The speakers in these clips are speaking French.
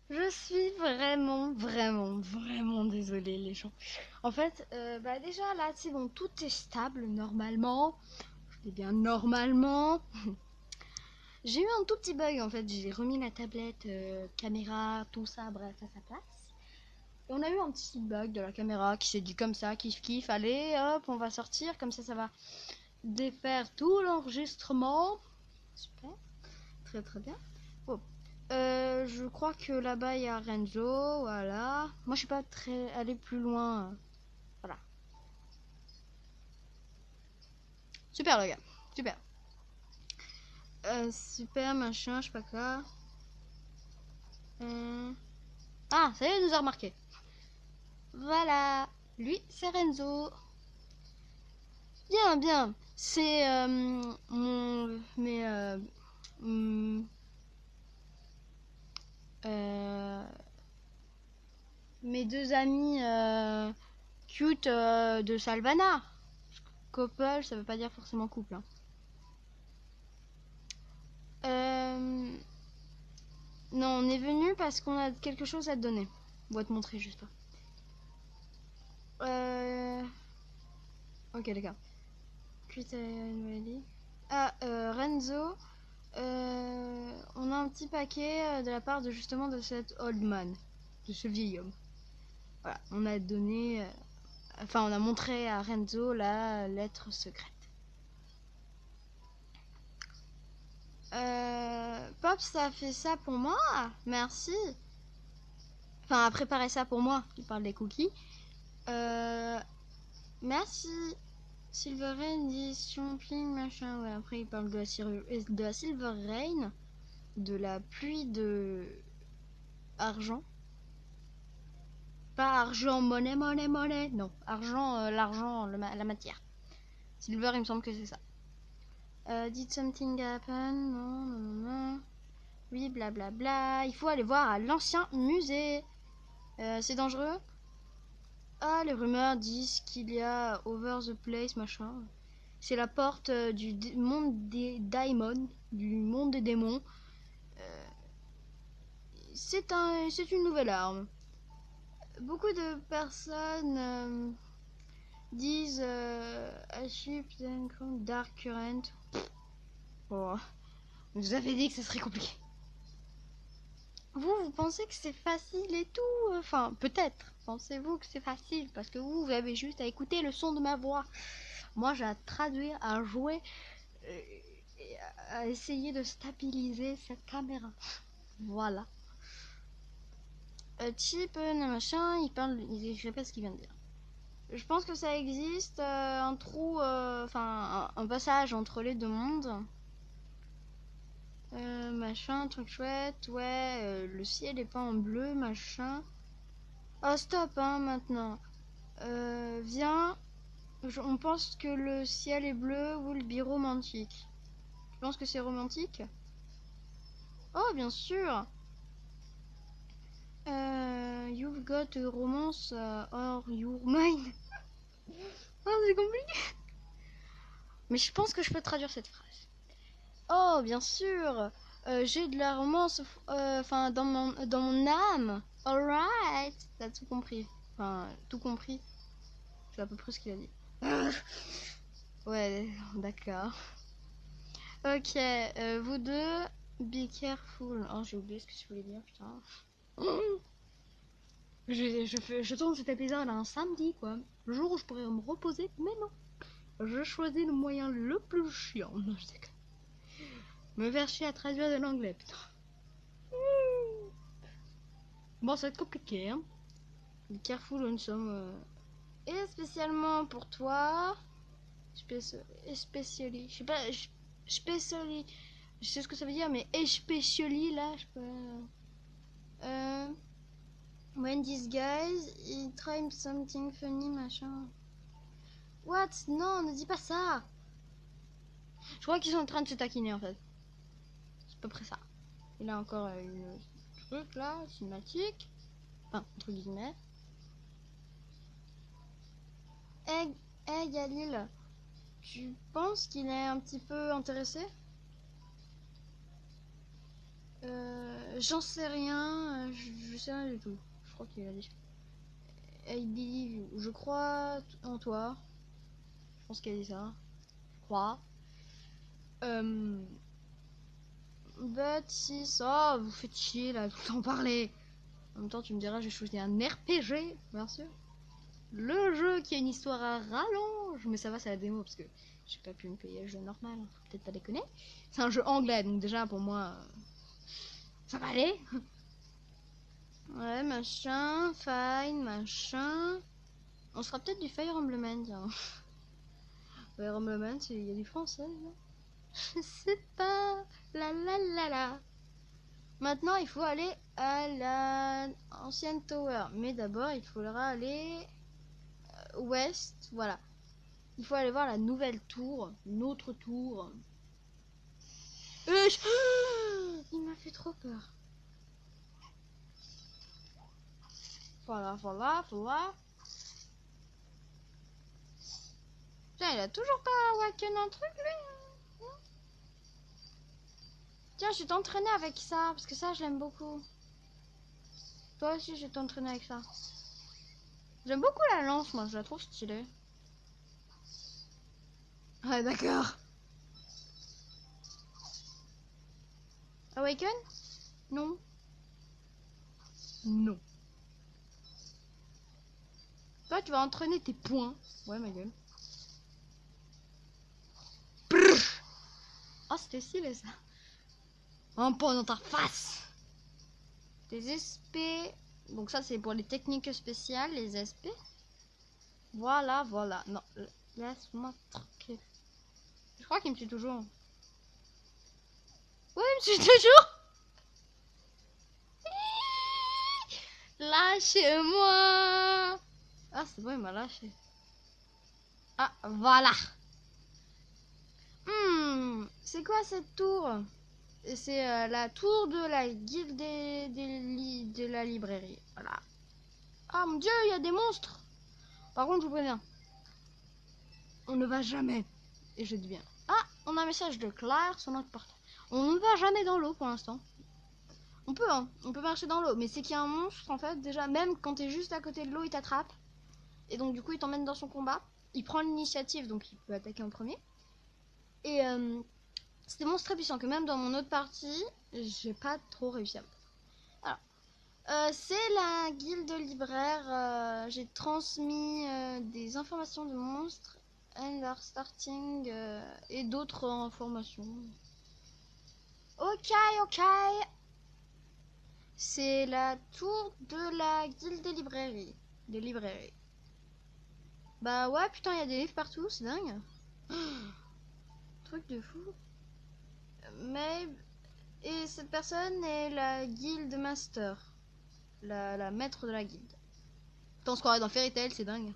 Je suis vraiment désolée, les gens. En fait, déjà là, c'est bon, tout est stable normalement. Je dis bien normalement. J'ai eu un tout petit bug en fait. J'ai remis la tablette, caméra, tout ça, bref, à sa place. Et on a eu un petit bug de la caméra qui s'est dit comme ça, kiff kiff, allez hop, on va sortir, comme ça va défaire tout l'enregistrement. Super, très très bien. Bon. Je crois que là-bas il y a Renzo, voilà. Moi je suis pas très allé plus loin. Voilà. Super le gars, super. Super machin, je sais pas quoi. Ah, ça y est, il nous a remarqué. Voilà, lui c'est Renzo. Bien, bien. C'est mon mes hum, euh, mes deux amis cute de Salvana. Couple, ça veut pas dire forcément couple. Hein. Euh, non, on est venu parce qu'on a quelque chose à te donner. On va te montrer juste. Ok, d'accord. Cuite Ah, Renzo, on a un petit paquet de la part de justement de cet old man, de ce vieil homme. Voilà, on a donné, enfin on a montré à Renzo la lettre secrète. Pops a fait ça pour moi, merci. Enfin, a préparé ça pour moi, il parle des cookies. Merci. Silver Rain dit Chomping machin. Ouais, après il parle de la Silver Rain, de la pluie de argent. Pas argent, monnaie. Non, argent, l'argent, la matière. Silver, il me semble que c'est ça. Did something happen? Non, non, non, non. Oui, blablabla. Il faut aller voir à l'ancien musée. C'est dangereux? Ah, les rumeurs disent qu'il y a over the place, machin. C'est la porte du monde des daimons, du monde des démons. C'est une nouvelle arme. Beaucoup de personnes disent a ship dark current. Oh, vous avez dit que ça serait compliqué. Vous pensez que c'est facile et tout? Enfin, peut-être. Pensez-vous que c'est facile parce que vous avez juste à écouter le son de ma voix. Moi, j'ai à traduire, à jouer euh, et à essayer de stabiliser cette caméra. Voilà. Chip, machin, il répète ce qu'il vient de dire. Je pense que ça existe, un trou, enfin un passage entre les deux mondes. Machin, truc chouette, ouais, le ciel est pas en bleu, machin. Oh stop, hein, maintenant. Viens, on pense que le ciel est bleu ou le biromantique. Tu penses que c'est romantique? Oh, bien sûr. You've got a romance or your mind. Oh, c'est compliqué. Mais je pense que je peux traduire cette phrase. Oh, bien sûr. J'ai de la romance, enfin, dans mon âme. Alright. T'as tout compris. Enfin, tout compris. C'est à peu près ce qu'il a dit. Ouais, d'accord. Ok, vous deux, be careful. Oh, j'ai oublié ce que je voulais dire, putain. Je tourne cet épisode un samedi, quoi. Le jour où je pourrais me reposer, mais non. Je choisis le moyen le plus chiant. Non, je déconne. Me faire chier à traduire de l'anglais, putain. Bon, ça va être compliqué, hein. Be careful, on somme. Et spécialement pour toi. Especially. Je sais pas. Especially. Je sais ce que ça veut dire, mais especially, là, je peux. When these guys, he tried something funny, machin. What? Non, ne dis pas ça. Je crois qu'ils sont en train de se taquiner, en fait. C'est à peu près ça. Il a encore une truc, là, cinématique. Enfin, entre guillemets. Hey, Galil, tu penses qu'il est un petit peu intéressé? J'en sais rien. sais rien du tout. Je crois qu'il a dit. I believe you. Je crois en toi. Je pense qu'elle a dit ça. Je crois. But si ça, vous faites chier là, tout le temps parler. En même temps, tu me diras, j'ai choisi un RPG, bien sûr. Le jeu qui a une histoire à rallonge. Mais ça va, c'est la démo parce que j'ai pas pu me payer le jeu normal. Faut peut-être pas déconner. C'est un jeu anglais, donc déjà pour moi, ça va aller. Ouais, machin, fine, machin. On sera peut-être du Fire Emblem, tiens. Fire Emblem, il y a du français, là. Je sais pas. La la la la. Maintenant, il faut aller à la ancienne tower. Mais d'abord, il faudra aller ouest. Voilà. Il faut aller voir la nouvelle tour. Une autre tour. Il m'a fait trop peur. Voilà, voilà, voilà. Putain, il a toujours pas awaken un truc, lui. Tiens, je vais t'entraîner avec ça. Parce que ça, je l'aime beaucoup. Toi aussi, je vais t'entraîner avec ça. J'aime beaucoup la lance, moi. Je la trouve stylée. Ouais, d'accord. Awaken? Non. Non. Toi, tu vas entraîner tes poings. Ouais, ma gueule. Oh, c'était stylé, ça. Un point dans ta face. Des SP. Donc ça, c'est pour les techniques spéciales, les SP. Voilà, voilà. Non, laisse-moi tranquille. Je crois qu'il me tue toujours. Oui, il me tue toujours. Lâchez-moi. Ah, c'est bon, il m'a lâché. Ah, voilà. C'est quoi cette tour? C'est la tour de la guilde de la librairie. Voilà. Ah mon dieu, il y a des monstres. Par contre, je vous préviens. On ne va jamais. Et je dis bien. Ah, on a un message de Claire sur notre porte. On ne va jamais dans l'eau pour l'instant. On peut, hein. On peut marcher dans l'eau. Mais c'est qu'il y a un monstre, en fait. Déjà, même quand t'es juste à côté de l'eau, il t'attrape. Et donc, du coup, il t'emmène dans son combat. Il prend l'initiative, donc il peut attaquer en premier. Et c'est des monstres très puissants que même dans mon autre partie, j'ai pas trop réussi à... Alors, c'est la guilde libraire. J'ai transmis des informations de monstres and are starting et d'autres informations. Ok, ok. C'est la tour de la guilde des librairies. Des librairies. Bah ouais, putain, il y a des livres partout, c'est dingue. Truc de fou. Mais... Et cette personne est la guild master. La maître de la guilde. Putain, on se croirait dans Fairy Tail, c'est dingue.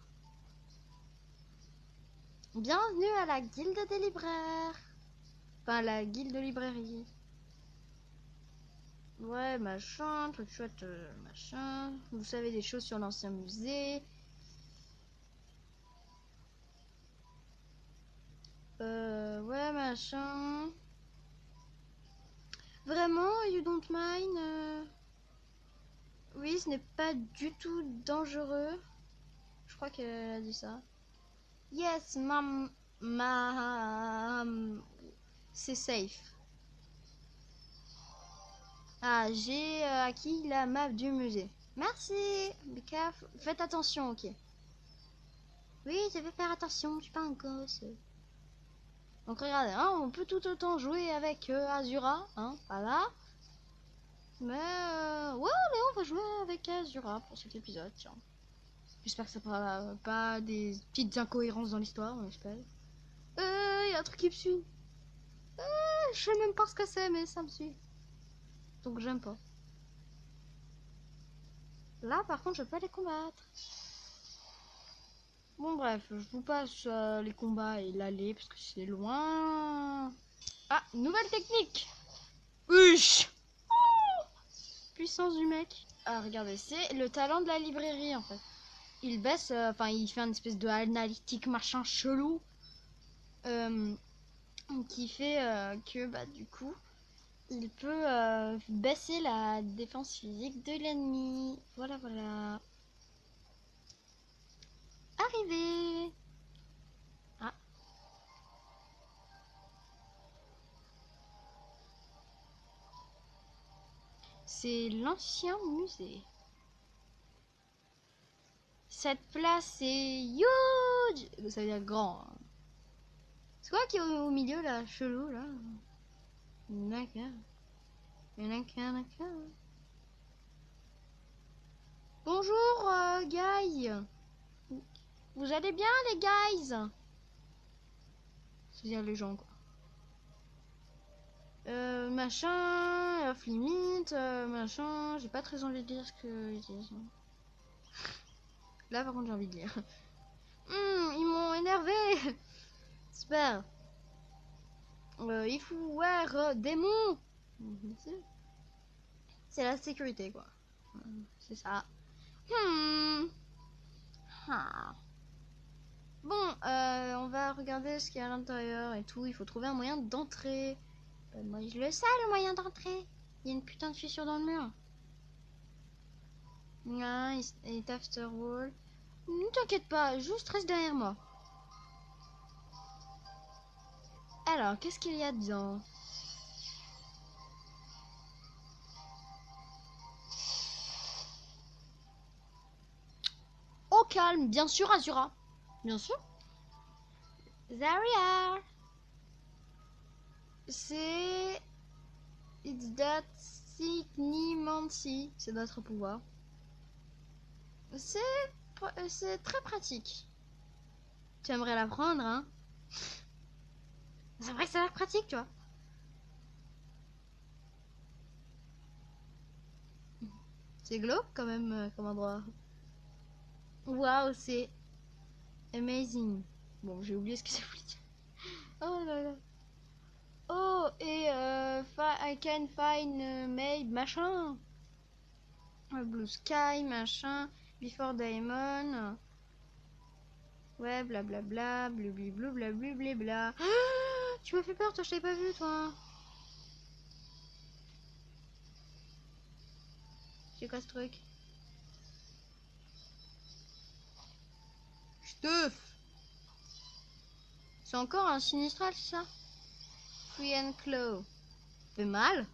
Bienvenue à la guilde des libraires. Enfin, la guilde de librairie. Ouais, machin, truc chouette, machin. Vous savez des choses sur l'ancien musée. Ouais, machin. Vraiment, you don't mind Oui, ce n'est pas du tout dangereux. Je crois qu'elle a dit ça. Yes, c'est safe. Ah, j'ai acquis la map du musée. Merci. Be careful. Faites attention, ok. Oui, je vais faire attention, je suis pas un gosse. Donc regardez, hein, on peut tout autant jouer avec Azura, hein, voilà. Mais ouais, allez, on va jouer avec Azura pour cet épisode, tiens. J'espère que ça fera pas des petites incohérences dans l'histoire, on espère. Y a un truc qui me suit. Je sais même pas ce que c'est, mais ça me suit. Donc j'aime pas. Là, par contre, je peux pas les combattre. Bon, bref, je vous passe les combats et l'aller parce que c'est loin. Ah, nouvelle technique. Ush. Puissance du mec. Ah, regardez, c'est le talent de la librairie en fait. Il baisse, enfin, il fait une espèce de analytique machin chelou qui fait que, bah, du coup, il peut baisser la défense physique de l'ennemi. Voilà, voilà. Arrivé. Ah, c'est l'ancien musée. Cette place est huge. Ça veut dire grand. Hein. C'est quoi qui est au milieu là, chelou là? D'accord. D'accord. Bonjour, guys. Vous allez bien, les guys? C'est-à-dire les gens, quoi. Machin, off limite, machin. J'ai pas très envie de lire ce qu'ils disent. Là, par contre, j'ai envie de lire. Ils m'ont énervé. Super. Il faut wear démon. C'est la sécurité, quoi. C'est ça. Ah. Bon, on va regarder ce qu'il y a à l'intérieur et tout. Il faut trouver un moyen d'entrer. Moi, je le sais, le moyen d'entrer. Il y a une putain de fissure dans le mur. Nice. Et after wall. Ne t'inquiète pas, juste reste derrière moi. Alors, qu'est-ce qu'il y a dedans? Au calme, bien sûr, Azura. Bien sûr. Zaria. C'est... It's that signimancy. C'est notre pouvoir. C'est très pratique. Tu aimerais l'apprendre, hein? C'est vrai que ça a l'air pratique, tu vois. C'est glauque quand même comme endroit. Waouh, c'est amazing. Bon, j'ai oublié ce que ça voulait dire. Oh là là. Oh, et I can find maybe machin. Blue sky, machin. Before diamond. Ouais, blablabla. Blubli blablabla. Ah, tu m'as fait peur, toi, je t'avais pas vu, toi. C'est quoi ce truc? Stuff. C'est encore un sinistral, c'est ça? Free and claw. Fait mal?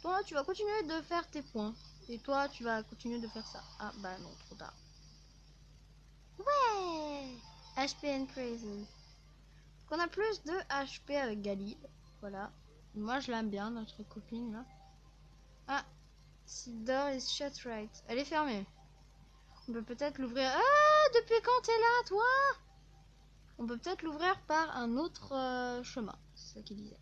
Toi, tu vas continuer de faire tes points. Et toi, tu vas continuer de faire ça. Ah, bah non, trop tard. Ouais! HP increases. Qu'on a plus de HP avec Galil. Voilà. Moi, je l'aime bien, notre copine, là. Ah! The door is shut right. Elle est fermée. On peut peut-être l'ouvrir... Ah! Depuis quand t'es là, toi? On peut peut-être l'ouvrir par un autre chemin. C'est ça qu'il disait.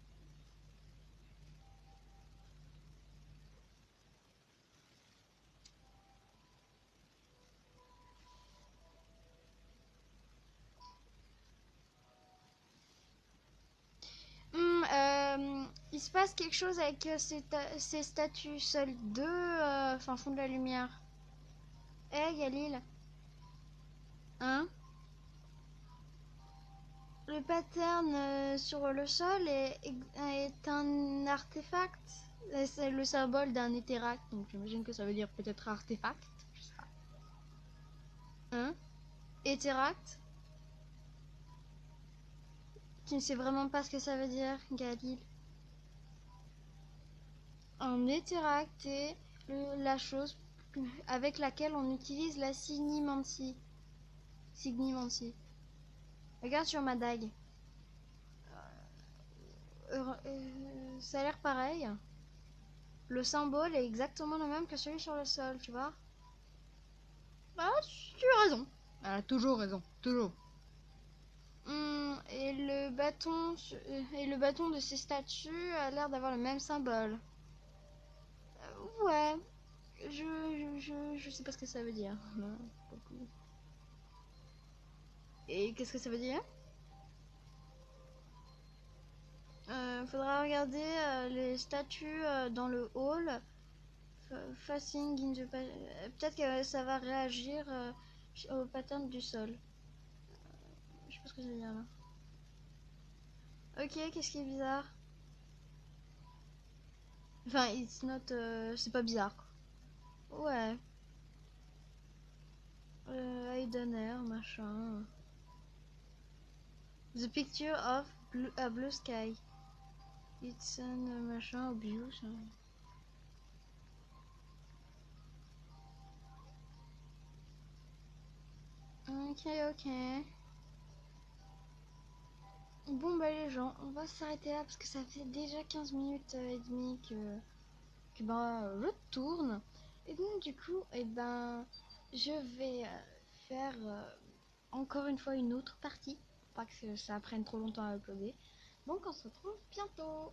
Il se passe quelque chose avec ces statues. Seules deux font de la lumière. Eh, Galil. Hein? Le pattern sur le sol est un artefact. C'est le symbole d'un éthéract. Donc j'imagine que ça veut dire peut-être artefact. Je sais pas. Hein? Éthéract? Tu ne sais vraiment pas ce que ça veut dire, Galil. Un éthéract est la chose avec laquelle on utilise la signimancie. Signimancie. Regarde sur ma dague. Ça a l'air pareil. Le symbole est exactement le même que celui sur le sol, tu vois. Bah, tu as raison. Elle a toujours raison. Toujours. Et le bâton de ces statues a l'air d'avoir le même symbole. Ouais. Je sais pas ce que ça veut dire. Et qu'est-ce que ça veut dire? Faudra regarder les statues dans le hall. Facing in the peut-être que ça va réagir au pattern du sol. Je sais pas ce que ça veut dire là. Ok, qu'est-ce qui est bizarre? Enfin, it's not... c'est pas bizarre, quoi. Ouais. Hidden air, machin. The picture of a blue sky. It's an machin obvious. Ok, ok. Bon bah les gens, on va s'arrêter là parce que ça fait déjà 15 minutes et demie que ben, je tourne. Et donc du coup, et ben, je vais faire encore une fois une autre partie. Pas que ça prenne trop longtemps à uploader. Donc on se retrouve bientôt.